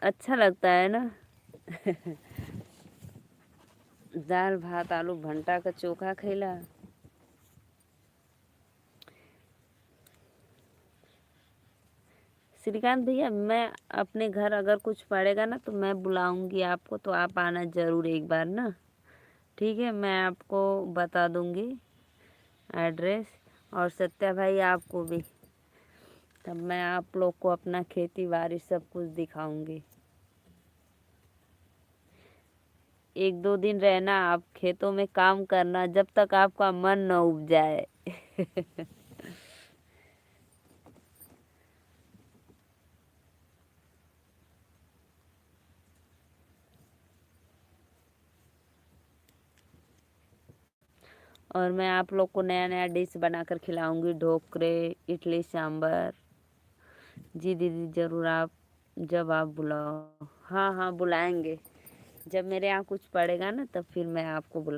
अच्छा लगता है ना। दाल भात आलू भंटा का चोखा खैला। श्रीकांत भैया, मैं अपने घर अगर कुछ पड़ेगा ना तो मैं बुलाऊंगी आपको, तो आप आना जरूर एक बार ना। ठीक है, मैं आपको बता दूंगी एड्रेस, और सत्या भाई आपको भी। तब मैं आप लोग को अपना खेती बाड़ी सब कुछ दिखाऊंगी। एक दो दिन रहना, आप खेतों में काम करना जब तक आपका मन न उब जाए। और मैं आप लोग को नया नया डिश बनाकर खिलाऊंगी, ढोकरे, इडली सांभर। जी दीदी जरूर, आप जब आप बुलाओ। हाँ हाँ बुलाएंगे, जब मेरे यहाँ कुछ पड़ेगा ना तब फिर मैं आपको बुलाऊंगी।